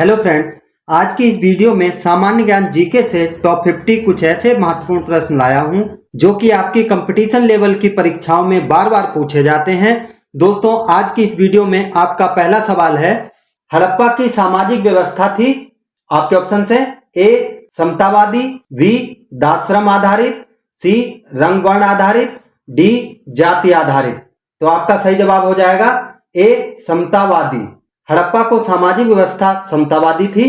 Hello friends, आज की इस वीडियो में सामान्य ज्ञान जीके से टॉप 50 कुछ ऐसे महत्वपूर्ण प्रश्न लाया हूं जो कि आपकी कंपटीशन लेवल की परीक्षाओं में बार बार पूछे जाते हैं। दोस्तों, आज की इस वीडियो में आपका पहला सवाल है, हड़प्पा की सामाजिक व्यवस्था थी। आपके ऑप्शन है ए समतावादी, बी दासश्रम आधारित, सी रंग वर्ण आधारित, डी जाति आधारित। तो आपका सही जवाब हो जाएगा ए समतावादी। हड़प्पा को सामाजिक व्यवस्था समतावादी थी।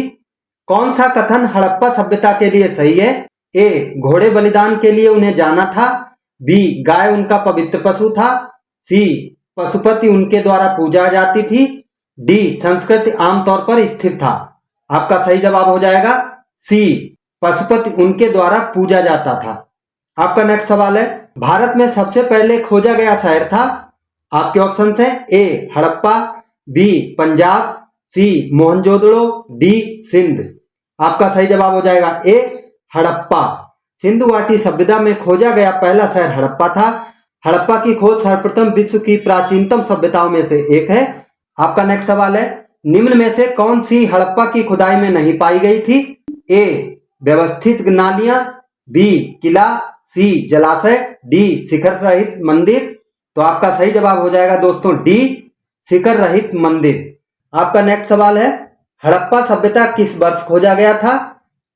कौन सा कथन हड़प्पा सभ्यता के लिए सही है? ए घोड़े बलिदान के लिए उन्हें जाना था, बी गाय उनका पवित्र पशु था, सी पशुपति उनके द्वारा पूजा जाती थी, डी संस्कृति आमतौर पर स्थिर था। आपका सही जवाब हो जाएगा सी पशुपति उनके द्वारा पूजा जाता था। आपका नेक्स्ट सवाल है, भारत में सबसे पहले खोजा गया शहर था। आपके ऑप्शन है ए हड़प्पा, बी पंजाब, सी मोहनजोदड़ो, डी सिंध। आपका सही जवाब हो जाएगा ए हड़प्पा। सिंधु घाटी सभ्यता में खोजा गया पहला शहर हड़प्पा था। हड़प्पा की खोज सर्वप्रथम विश्व की प्राचीनतम सभ्यताओं में से एक है। आपका नेक्स्ट सवाल है, निम्न में से कौन सी हड़प्पा की खुदाई में नहीं पाई गई थी? ए व्यवस्थित नालियां, बी किला, सी जलाशय, डी शिखर रहित मंदिर। तो आपका सही जवाब हो जाएगा दोस्तों डी शिखर रहित मंदिर। आपका नेक्स्ट सवाल है, हड़प्पा सभ्यता किस वर्ष खोजा गया था?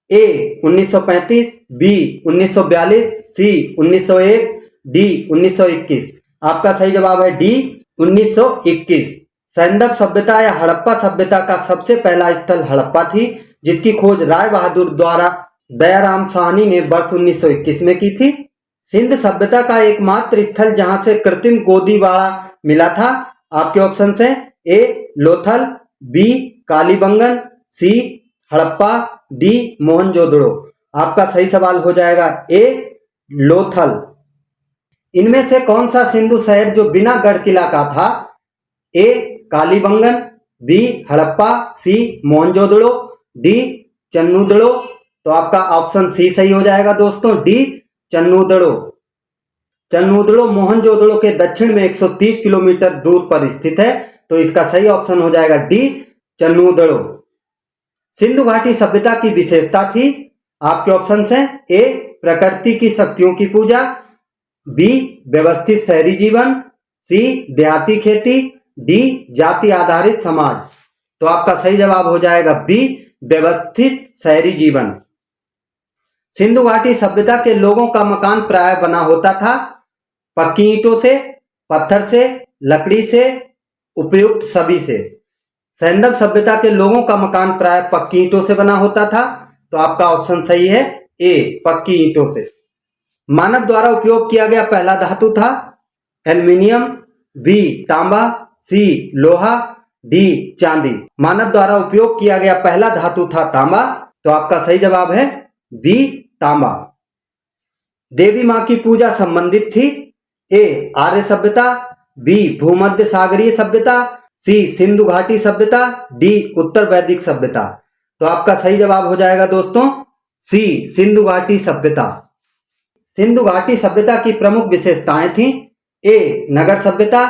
ए 1935, बी 1942, सी 1901, डी 1921। आपका सही जवाब है डी 1921। सैंधव सभ्यता या हड़प्पा सभ्यता का सबसे पहला स्थल हड़प्पा थी, जिसकी खोज राय बहादुर द्वारा दयाराम साहनी ने वर्ष 1921 में की थी। सिंध सभ्यता का एकमात्र स्थल जहां से कृत्रिम गोदीबाड़ा मिला था। आपके ऑप्शन हैं ए लोथल, बी कालीबंगन, सी हड़प्पा, डी मोहनजोदड़ो। आपका सही सवाल हो जाएगा ए लोथल। इनमें से कौन सा सिंधु शहर जो बिना गढ़ किला का था? ए कालीबंगन, बी हड़प्पा, सी मोहनजोदड़ो, डी चन्नूदड़ो। तो आपका ऑप्शन सी सही हो जाएगा दोस्तों, डी चन्नूदड़ो। चन्नूदड़ो मोहनजोदड़ो के दक्षिण में 130 किलोमीटर दूर पर स्थित है। तो इसका सही ऑप्शन हो जाएगा डी चन्नूदड़ो। सिंधु घाटी सभ्यता की विशेषता थी। आपके ऑप्शन हैं ए प्रकृति की शक्तियों की पूजा, बी व्यवस्थित शहरी जीवन, सी देहाती खेती, डी जाति आधारित समाज। तो आपका सही जवाब हो जाएगा बी व्यवस्थित शहरी जीवन। सिंधु घाटी सभ्यता के लोगों का मकान प्राय बना होता था पक्की ईंटों से, पत्थर से, लकड़ी से, उपयुक्त सभी से। सैंधव सभ्यता के लोगों का मकान प्राय पक्की ईंटों से बना होता था। तो आपका ऑप्शन सही है ए पक्की ईंटों से। मानव द्वारा उपयोग किया गया पहला धातु था एल्युमिनियम, बी तांबा, सी लोहा, डी चांदी। मानव द्वारा उपयोग किया गया पहला धातु था तांबा। तो आपका सही जवाब है बी तांबा। देवी मां की पूजा संबंधित थी ए आर्य सभ्यता, बी भूमध्य सागरीय सभ्यता, सी सिंधु घाटी सभ्यता, डी उत्तर वैदिक सभ्यता। तो आपका सही जवाब हो जाएगा दोस्तों सी सिंधु घाटी सभ्यता। सिंधु घाटी सभ्यता की प्रमुख विशेषताएं थी ए नगर सभ्यता,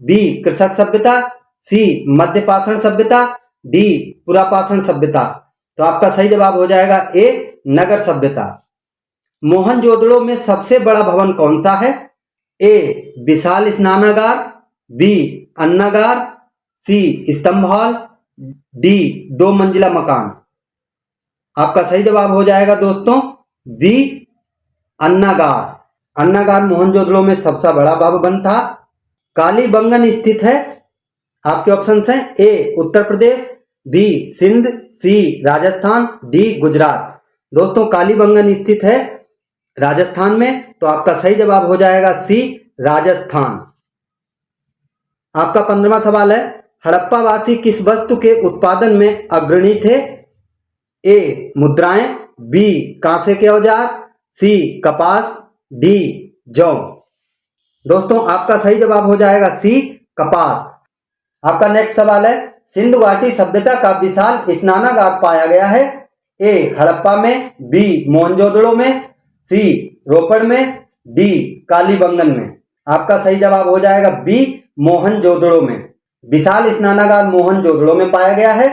बी कृषक सभ्यता, सी मध्यपाषाण सभ्यता, डी पुरापाषाण सभ्यता। तो आपका सही जवाब हो जाएगा ए नगर सभ्यता। मोहनजोदड़ो में सबसे बड़ा भवन कौन सा है? ए विशाल स्नानागार, बी अन्नागार, सी स्तंभ हॉल, डी 2 मंजिला मकान। आपका सही जवाब हो जाएगा दोस्तों बी अन्नागार। अन्नागार मोहनजोदड़ो में सबसे बड़ा भवन था। कालीबंगन स्थित है। आपके ऑप्शन हैं ए उत्तर प्रदेश, बी सिंध, सी राजस्थान, डी गुजरात। दोस्तों, कालीबंगन स्थित है राजस्थान में। तो आपका सही जवाब हो जाएगा सी राजस्थान। आपका 15वां सवाल है, हड़प्पा वासी किस वस्तु के उत्पादन में अग्रणी थे? ए मुद्राएं, बी कांसे के औजार, सी कपास, डी जौ। दोस्तों, आपका सही जवाब हो जाएगा सी कपास। आपका नेक्स्ट सवाल है, सिंधु घाटी सभ्यता का विशाल स्नानागार पाया गया है ए हड़प्पा में, बी मोहनजोदड़ो में, सी रोपड़ में, डी कालीबंगन में। आपका सही जवाब हो जाएगा बी मोहनजोदड़ो में। विशाल स्नानागार मोहनजोदड़ो में पाया गया है।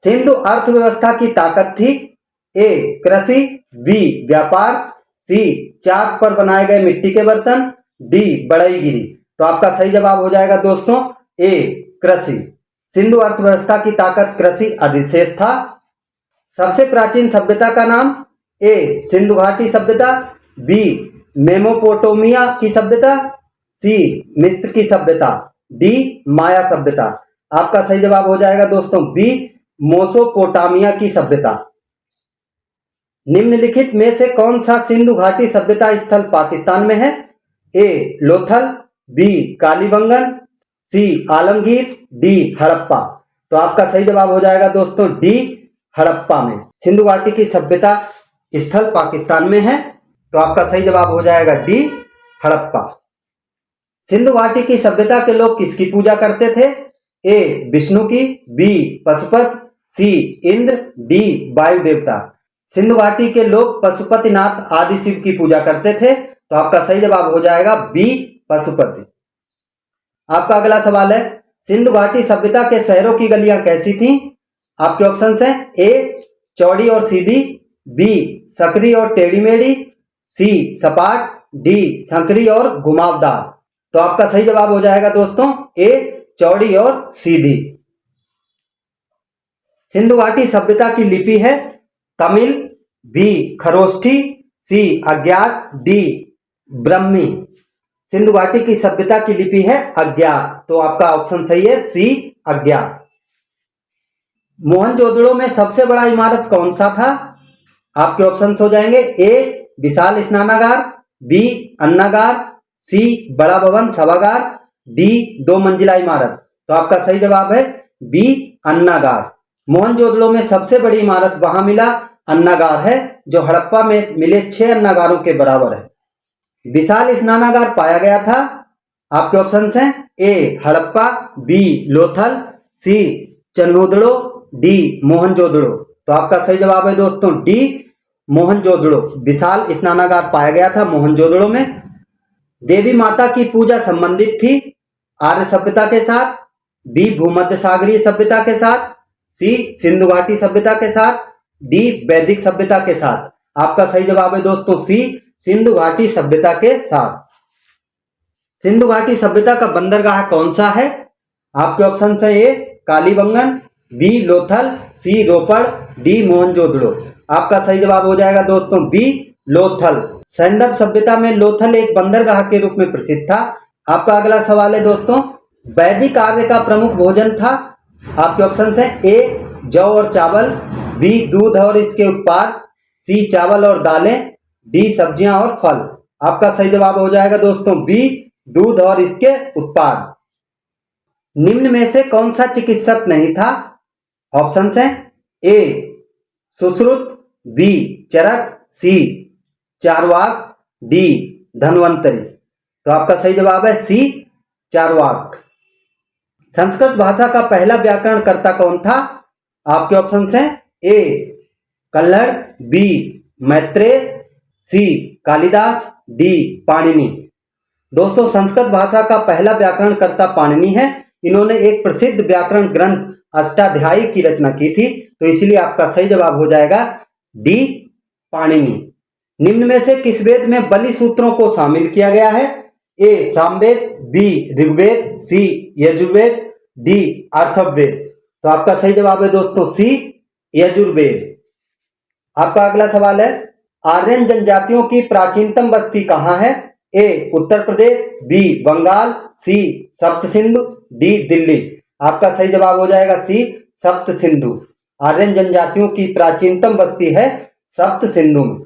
सिंधु अर्थव्यवस्था की ताकत थी ए कृषि, बी व्यापार, सी चाक पर बनाए गए मिट्टी के बर्तन, डी बढ़ईगिरी। तो आपका सही जवाब हो जाएगा दोस्तों ए कृषि। सिंधु अर्थव्यवस्था की ताकत कृषि अधिशेष था। सबसे प्राचीन सभ्यता का नाम ए सिंधु घाटी सभ्यता, बी मेसोपोटामिया की सभ्यता, सी मिस्र की सभ्यता, डी माया सभ्यता। आपका सही जवाब हो जाएगा दोस्तों बी मेसोपोटामिया की सभ्यता। निम्नलिखित में से कौन सा सिंधु घाटी सभ्यता स्थल पाकिस्तान में है? ए लोथल, बी कालीबंगन, सी आलमगीर, डी हड़प्पा। तो आपका सही जवाब हो जाएगा दोस्तों डी हड़प्पा में। सिंधु घाटी की सभ्यता स्थल पाकिस्तान में है, तो आपका सही जवाब हो जाएगा डी हड़प्पा। सिंधु घाटी की सभ्यता के लोग किसकी पूजा करते थे? ए विष्णु की, बी पशुपत, सी इंद्र, डी वायु देवता। सिंधु घाटी के लोग पशुपतिनाथ आदि शिव की पूजा करते थे, तो आपका सही जवाब हो जाएगा बी पशुपति। आपका अगला सवाल है, सिंधु घाटी सभ्यता के शहरों की गलियां कैसी थीं? आपके ऑप्शन हैं ए चौड़ी और सीधी, बी सकरी और टेढ़ी मेढ़ी, सी सपाट, डी संकरी और घुमावदार। तो आपका सही जवाब हो जाएगा दोस्तों ए चौड़ी और सीधी। सिंधु घाटी सभ्यता की लिपि है तमिल, बी खरोष्ठी, सी अज्ञात, डी ब्रह्मी। सिंधु घाटी की सभ्यता की लिपि है अज्ञात, तो आपका ऑप्शन सही है सी अज्ञात। मोहनजोदड़ो में सबसे बड़ा इमारत कौन सा था? आपके ऑप्शन हो जाएंगे ए विशाल स्नानागार, बी अन्नागार, सी बड़ा भवन सभागार, डी 2 मंजिला इमारत। तो आपका सही जवाब है बी अन्नागार। मोहनजोदड़ो में सबसे बड़ी इमारत वहां मिला अन्नागार है, जो हड़प्पा में मिले 6 अन्नागारों के बराबर है। विशाल स्नानागार पाया गया था। आपके ऑप्शन हैं ए हड़प्पा, बी लोथल, सी चन्होदड़ो, डी मोहनजोदड़ो। तो आपका सही जवाब है दोस्तों डी मोहनजोदड़ो। विशाल स्नानागार पाया गया था मोहनजोदड़ो में। देवी माता की पूजा संबंधित थी आर्य सभ्यता के साथ, बी भूमध्य सागरीय सभ्यता के साथ, सी सिंधु घाटी सभ्यता के साथ, डी वैदिक सभ्यता के साथ। आपका सही जवाब है दोस्तों सी सिंधु घाटी सभ्यता के साथ। सिंधु घाटी सभ्यता का बंदरगाह कौन सा है? आपके ऑप्शन है ए कालीबंगन, बी लोथल, सी रोपड़, डी मोहनजोदड़ो। आपका सही जवाब हो जाएगा दोस्तों बी लोथल। सैंधव सभ्यता में लोथल एक बंदरगाह के रूप में प्रसिद्ध था। आपका अगला सवाल है दोस्तों, वैदिक आर्य का प्रमुख भोजन था। आपके ऑप्शन हैं ए जौ और चावल, बी दूध और इसके उत्पाद, सी चावल और दालें, डी सब्जियां और फल। आपका सही जवाब हो जाएगा दोस्तों बी दूध और इसके उत्पाद। निम्न में से कौन सा चिकित्सक नहीं था? ऑप्शन हैं ए सुश्रुत, बी चरक, सी चारवाक, डी धन्वंतरी। तो आपका सही जवाब है सी चारवाक। संस्कृत भाषा का पहला व्याकरणकर्ता कौन था? आपके ऑप्शन हैं ए कल्हड़, बी मैत्रेय, सी कालिदास, डी पाणिनि। दोस्तों संस्कृत भाषा का पहला व्याकरणकर्ता पाणिनि है। इन्होंने एक प्रसिद्ध व्याकरण ग्रंथ अष्टाध्यायी की रचना की थी, तो इसलिए आपका सही जवाब हो जाएगा डी पाणिनि। निम्न में से किस वेद में बलि सूत्रों को शामिल किया गया है? ए सामवेद, बी ऋग्वेद, सी यजुर्वेद, डी अथर्ववेद। तो आपका सही जवाब है दोस्तों सी यजुर्वेद। आपका अगला सवाल है, आर्यन जनजातियों की प्राचीनतम बस्ती कहाँ है? ए उत्तर प्रदेश, बी बंगाल, सी सप्त सिंधु, डी दिल्ली। आपका सही जवाब हो जाएगा सी सप्त सिंधु। आर्यन जनजातियों की प्राचीनतम बस्ती है सप्त सिंधु में।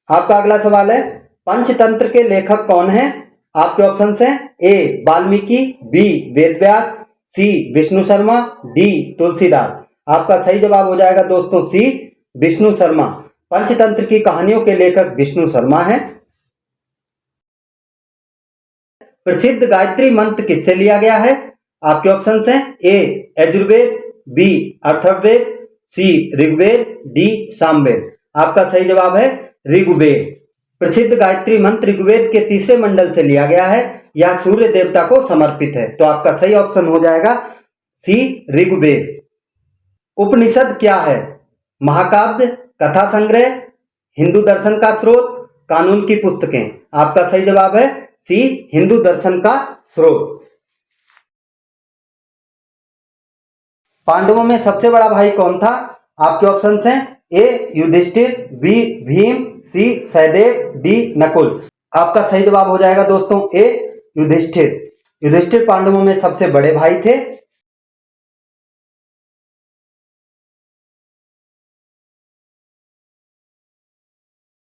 आपका अगला सवाल है, पंचतंत्र के लेखक कौन हैं? आपके ऑप्शन हैं ए वाल्मीकि, बी वेदव्यास, सी विष्णु शर्मा, डी तुलसीदास। आपका सही जवाब हो जाएगा दोस्तों सी विष्णु शर्मा। पंचतंत्र की कहानियों के लेखक विष्णु शर्मा हैं। प्रसिद्ध गायत्री मंत्र किससे लिया गया है? आपके ऑप्शन हैं ए यजुर्वेद, बी अथर्ववेद, सी ऋग्वेद, डी सामवेद। आपका सही जवाब है ऋग्वेद। प्रसिद्ध गायत्री मंत्र ऋग्वेद के तीसरे मंडल से लिया गया है। यह सूर्य देवता को समर्पित है, तो आपका सही ऑप्शन हो जाएगा सी ऋग्वेद। उपनिषद क्या है? महाकाव्य, कथा संग्रह, हिंदू दर्शन का स्रोत, कानून की पुस्तकें। आपका सही जवाब है सी, हिंदू दर्शन का स्रोत। पांडवों में सबसे बड़ा भाई कौन था? आपके ऑप्शंस हैं ए युधिष्ठिर, बी भीम, सी सहदेव, डी नकुल। आपका सही जवाब हो जाएगा दोस्तों ए युधिष्ठिर। युधिष्ठिर पांडवों में सबसे बड़े भाई थे